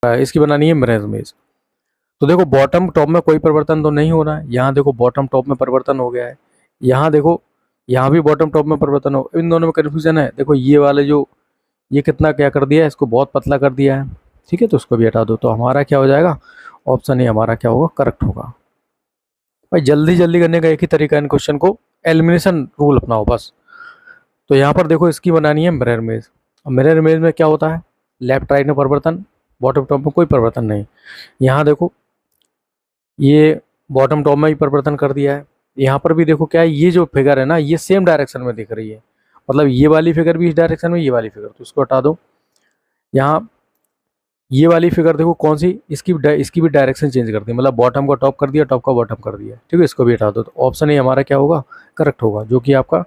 इसकी बनानी है मिरर इमेज। तो देखो बॉटम टॉप में कोई परिवर्तन तो नहीं हो रहा है, यहाँ देखो बॉटम टॉप में परिवर्तन हो गया है, यहाँ देखो यहाँ भी बॉटम टॉप में परिवर्तन हो, इन दोनों में कन्फ्यूजन है। देखो ये वाले जो ये कितना क्या कर दिया है, इसको बहुत पतला कर दिया है, ठीक है, तो उसको भी हटा दो। तो हमारा क्या हो जाएगा, ऑप्शन ए हमारा क्या होगा, करेक्ट होगा। भाई जल्दी जल्दी करने का एक ही तरीका है इन क्वेश्चन को, एलिमिनेशन रूल अपनाओ बस। तो यहाँ पर देखो इसकी बनानी है मिरर इमेज। मिरर इमेज में क्या होता है, लेफ्ट राइट में परिवर्तन, बॉटम टॉप में कोई परिवर्तन नहीं। यहाँ देखो ये बॉटम टॉप में ही परिवर्तन कर दिया है, यहाँ पर भी देखो क्या है, ये जो फिगर है ना ये सेम डायरेक्शन में दिख रही है, मतलब ये वाली फिगर भी इस डायरेक्शन में, ये वाली फिगर, तो इसको हटा दो। यहाँ ये वाली फिगर देखो कौन सी, इसकी भी डायरेक्शन चेंज कर दी, मतलब बॉटम का टॉप कर दिया, टॉप का बॉटम कर दिया, ठीक है, इसको भी हटा दो। तो ऑप्शन ए हमारा क्या होगा, करेक्ट होगा, जो कि आपका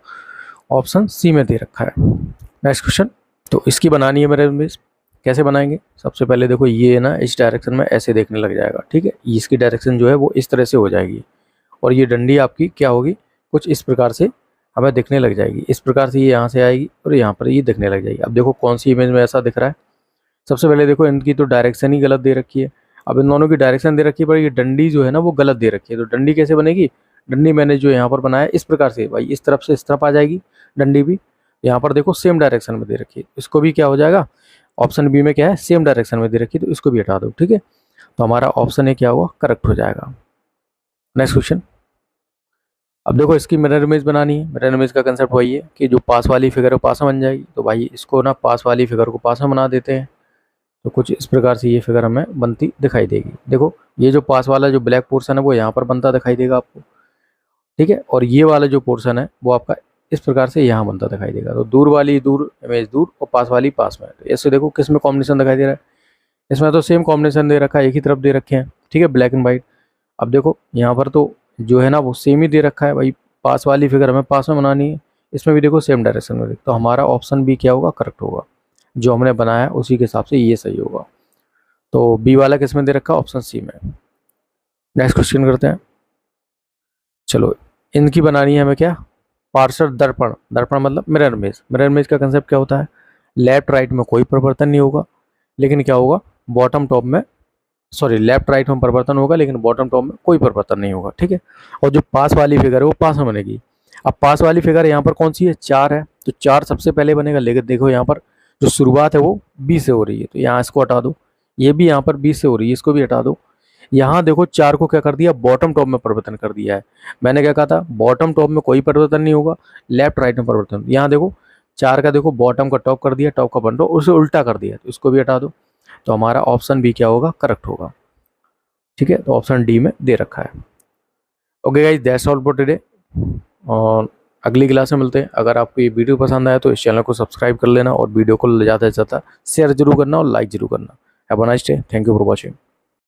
ऑप्शन सी में दे रखा है। नेक्स्ट क्वेश्चन, तो इसकी बनानी है मेरे इमेज। कैसे बनाएंगे, सबसे पहले देखो ये ना इस डायरेक्शन में ऐसे देखने लग जाएगा, ठीक है, इसकी डायरेक्शन जो है वो इस तरह से हो जाएगी, और ये डंडी आपकी क्या होगी, कुछ इस प्रकार से हमें दिखने लग जाएगी, इस प्रकार से ये यहाँ से आएगी और यहाँ पर ये दिखने लग जाएगी। अब देखो कौन सी इमेज में ऐसा दिख रहा है, सबसे पहले देखो इनकी तो डायरेक्शन ही गलत दे रखी है। अब इन दोनों की डायरेक्शन दे रखी है, पर ये डंडी जो है ना वो गलत दे रखी है। तो डंडी कैसे बनेगी, डंडी मैंने जो यहाँ पर बनाया इस प्रकार से, भाई इस तरफ से इस तरफ आ जाएगी डंडी भी, यहाँ पर देखो सेम डायरेक्शन में दे रखी है, इसको भी क्या हो जाएगा, ऑप्शन बी में क्या है, सेम डायरेक्शन में दे रखी है, तो इसको भी हटा दो, ठीक है। तो हमारा ऑप्शन ए क्या होगा, करेक्ट हो जाएगा। नेक्स्ट क्वेश्चन, अब देखो इसकी मिरर इमेज बनानी है। मिरर इमेज का कंसेप्ट वही है कि जो पास वाली फिगर है पास में बन जाएगी, तो भाई इसको ना पास वाली फिगर को पास में बना देते हैं, तो कुछ इस प्रकार से ये फिगर हमें बनती दिखाई देगी। देखो ये जो पास वाला जो ब्लैक पोर्शन है वो यहाँ पर बनता दिखाई देगा आपको, ठीक है, और ये वाला जो पोर्शन है वो आपका इस प्रकार से यहाँ बनता दिखाई देगा। तो दूर वाली दूर, इमेज दूर, और पास वाली पास में। तो ऐसे देखो किस में कॉम्बिनेशन दिखाई दे रहा है, इसमें तो सेम कॉम्बिनेशन दे रखा है, एक ही तरफ दे रखे हैं, ठीक है, ब्लैक एंड वाइट। अब देखो यहाँ पर तो जो है ना वो सेम ही दे रखा है, भाई पास वाली फिगर हमें पास में बनानी है, इसमें भी देखो सेम डायरेक्शन में। तो हमारा ऑप्शन बी क्या होगा, करेक्ट होगा, जो हमने बनाया उसी के हिसाब से ये सही होगा। तो बी वाला किस में दे रखा है, ऑप्शन सी में। नेक्स्ट क्वेश्चन करते हैं। चलो इनकी बनानी है हमें क्या, पार्श्व दर्पण। दर्पण मतलब मिरर इमेज। मिरर इमेज का कंसेप्ट क्या होता है, लेफ्ट राइट में कोई परिवर्तन नहीं होगा, लेकिन क्या होगा, बॉटम टॉप में, सॉरी लेफ्ट राइट में परिवर्तन होगा लेकिन बॉटम टॉप में कोई परिवर्तन नहीं होगा, ठीक है। और जो पास वाली फिगर है वो पास में बनेगी। अब पास वाली फिगर यहाँ पर कौन सी है, 4 है, तो 4 सबसे पहले बनेगा, लेकिन देखो यहाँ पर जो शुरुआत है वो बी से हो रही है, तो यहाँ इसको हटा दो। ये भी यहाँ पर बी से हो रही है, इसको भी हटा दो। यहाँ देखो 4 को क्या कर दिया, बॉटम टॉप में परिवर्तन कर दिया है। मैंने क्या कहा था, बॉटम टॉप में कोई परिवर्तन नहीं होगा, लेफ्ट राइट में परिवर्तन। यहाँ देखो 4 का देखो बॉटम का टॉप कर दिया, टॉप का बॉटम, उसे उल्टा कर दिया, तो इसको भी हटा दो। तो हमारा ऑप्शन बी क्या होगा, करेक्ट होगा, ठीक है। तो ऑप्शन डी में दे रखा है। Okay guys, that's all for today, और अगली क्लास में मिलते हैं। अगर आपको ये वीडियो पसंद आया तो इस चैनल को सब्सक्राइब कर लेना, और वीडियो को ज़्यादा से ज़्यादा शेयर जरूर करना और लाइक जरूर करना। Have a nice day, thank you for watching.